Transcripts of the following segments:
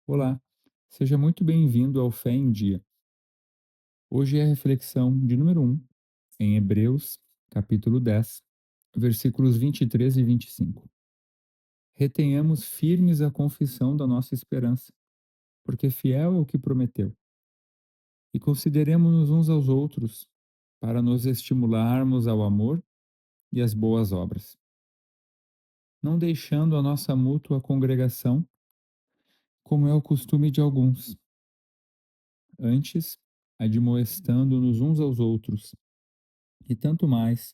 Olá, seja muito bem-vindo ao Fé em Dia. Hoje é a reflexão de número um, em Hebreus, capítulo 10, versículos 23 e 25. Retenhamos firmes a confissão da nossa esperança, porque fiel é o que prometeu. E consideremos-nos uns aos outros, para nos estimularmos ao amor e às boas obras, não deixando a nossa mútua congregação, como é o costume de alguns, antes admoestando-nos uns aos outros, e tanto mais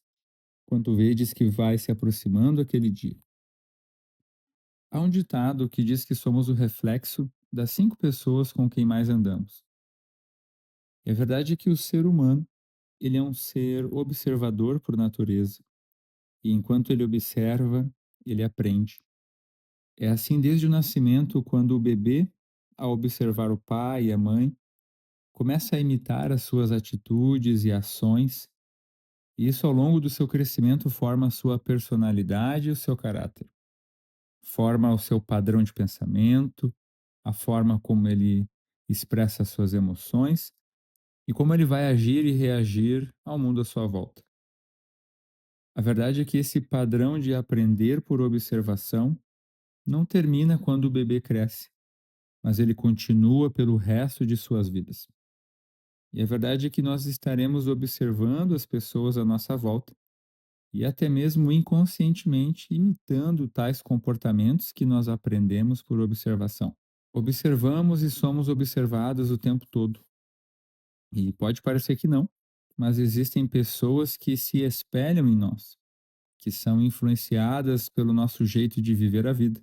quando vedes que vai se aproximando aquele dia. Há um ditado que diz que somos o reflexo das 5 pessoas com quem mais andamos. E a verdade é que o ser humano, ele é um ser observador por natureza, e enquanto ele observa, ele aprende. É assim desde o nascimento, quando o bebê, ao observar o pai e a mãe, começa a imitar as suas atitudes e ações, e isso ao longo do seu crescimento forma a sua personalidade e o seu caráter. Forma o seu padrão de pensamento, a forma como ele expressa as suas emoções e como ele vai agir e reagir ao mundo à sua volta. A verdade é que esse padrão de aprender por observação não termina quando o bebê cresce, mas ele continua pelo resto de suas vidas. E a verdade é que nós estaremos observando as pessoas à nossa volta e até mesmo inconscientemente imitando tais comportamentos que nós aprendemos por observação. Observamos e somos observados o tempo todo. E pode parecer que não, mas existem pessoas que se espelham em nós, que são influenciadas pelo nosso jeito de viver a vida.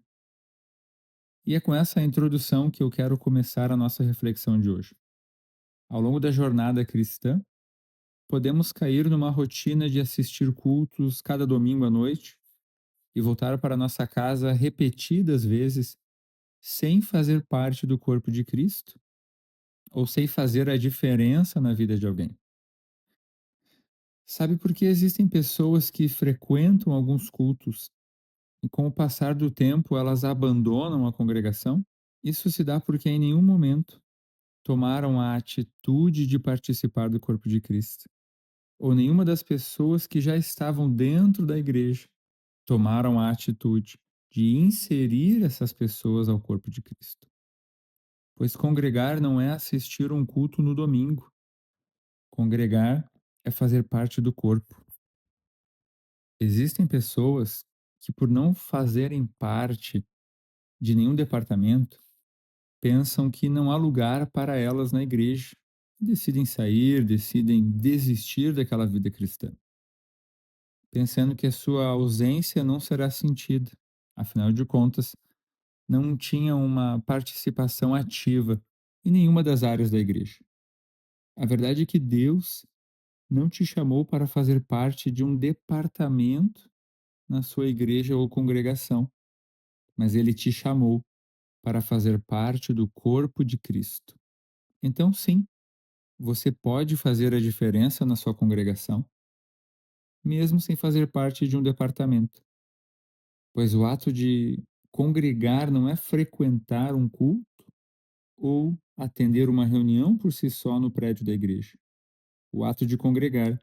E é com essa introdução que eu quero começar a nossa reflexão de hoje. Ao longo da jornada cristã, podemos cair numa rotina de assistir cultos cada domingo à noite e voltar para nossa casa repetidas vezes sem fazer parte do corpo de Cristo ou sem fazer a diferença na vida de alguém. Sabe por que existem pessoas que frequentam alguns cultos e, com o passar do tempo, elas abandonam a congregação? Isso se dá porque em nenhum momento tomaram a atitude de participar do corpo de Cristo, ou nenhuma das pessoas que já estavam dentro da igreja tomaram a atitude de inserir essas pessoas ao corpo de Cristo. Pois congregar não é assistir um culto no domingo. Congregar é fazer parte do corpo. Existem pessoas que, por não fazerem parte de nenhum departamento, pensam que não há lugar para elas na igreja. Decidem sair, decidem desistir daquela vida cristã, pensando que a sua ausência não será sentida. Afinal de contas, não tinham uma participação ativa em nenhuma das áreas da igreja. A verdade é que Deus não te chamou para fazer parte de um departamento na sua igreja ou congregação, mas ele te chamou para fazer parte do corpo de Cristo. Então, sim, você pode fazer a diferença na sua congregação, mesmo sem fazer parte de um departamento, pois o ato de congregar não é frequentar um culto ou atender uma reunião por si só no prédio da igreja. O ato de congregar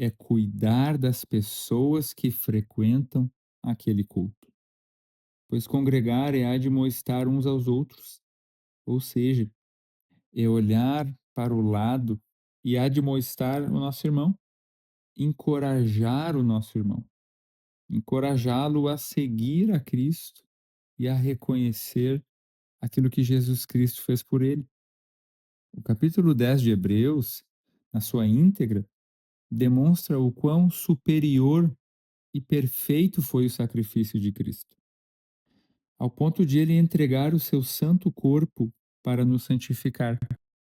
é cuidar das pessoas que frequentam aquele culto, pois congregar é admoestar uns aos outros, ou seja, é olhar para o lado e admoestar o nosso irmão, encorajar o nosso irmão, encorajá-lo a seguir a Cristo e a reconhecer aquilo que Jesus Cristo fez por ele. O capítulo 10 de Hebreus, na sua íntegra, demonstra o quão superior e perfeito foi o sacrifício de Cristo, ao ponto de ele entregar o seu santo corpo para nos santificar.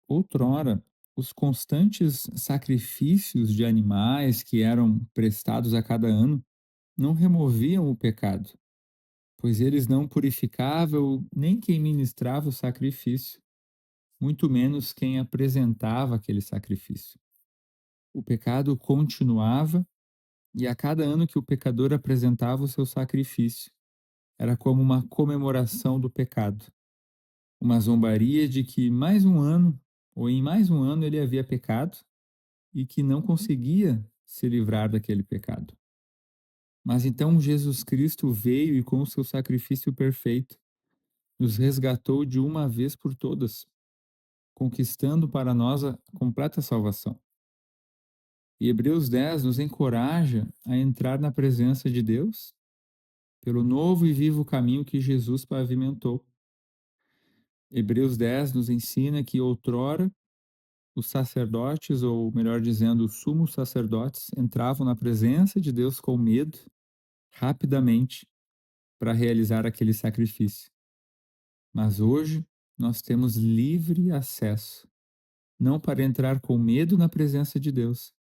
Outrora, os constantes sacrifícios de animais que eram prestados a cada ano não removiam o pecado, pois eles não purificavam nem quem ministrava o sacrifício, muito menos quem apresentava aquele sacrifício. O pecado continuava, e a cada ano que o pecador apresentava o seu sacrifício, era como uma comemoração do pecado. uma zombaria de que mais um ano, ou em mais um ano, ele havia pecado e que não conseguia se livrar daquele pecado. Mas então Jesus Cristo veio e, com o seu sacrifício perfeito, nos resgatou de uma vez por todas, conquistando para nós a completa salvação. E Hebreus 10 nos encoraja a entrar na presença de Deus pelo novo e vivo caminho que Jesus pavimentou. Hebreus 10 nos ensina que outrora os sacerdotes, ou melhor dizendo, os sumos sacerdotes, entravam na presença de Deus com medo, rapidamente, para realizar aquele sacrifício. Mas hoje nós temos livre acesso, não para entrar com medo na presença de Deus,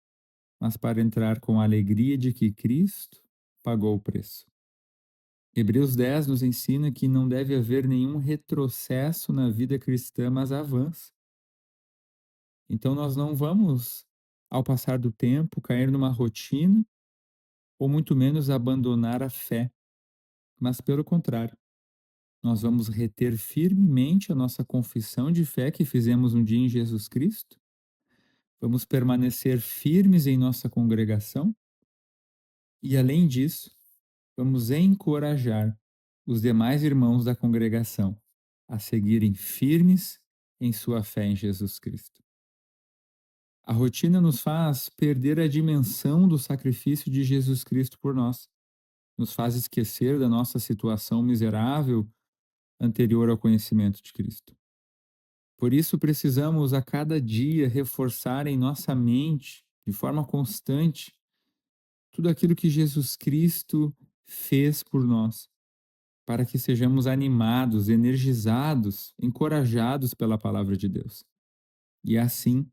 mas para entrar com a alegria de que Cristo pagou o preço. Hebreus 10 nos ensina que não deve haver nenhum retrocesso na vida cristã, mas avanço. Então nós não vamos, ao passar do tempo, cair numa rotina ou muito menos abandonar a fé, mas pelo contrário, nós vamos reter firmemente a nossa confissão de fé que fizemos um dia em Jesus Cristo, vamos permanecer firmes em nossa congregação e, além disso, vamos encorajar os demais irmãos da congregação a seguirem firmes em sua fé em Jesus Cristo. A rotina nos faz perder a dimensão do sacrifício de Jesus Cristo por nós, nos faz esquecer da nossa situação miserável anterior ao conhecimento de Cristo. Por isso, precisamos a cada dia reforçar em nossa mente, de forma constante, tudo aquilo que Jesus Cristo fez por nós, para que sejamos animados, energizados, encorajados pela palavra de Deus. E assim,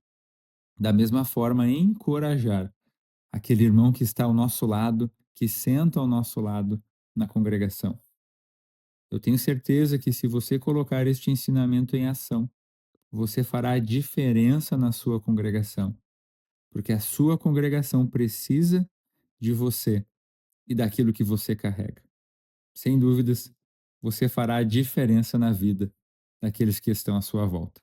da mesma forma, encorajar aquele irmão que está ao nosso lado, que senta ao nosso lado na congregação. Eu tenho certeza que, se você colocar este ensinamento em ação, você fará a diferença na sua congregação, porque a sua congregação precisa de você e daquilo que você carrega. Sem dúvidas, você fará a diferença na vida daqueles que estão à sua volta.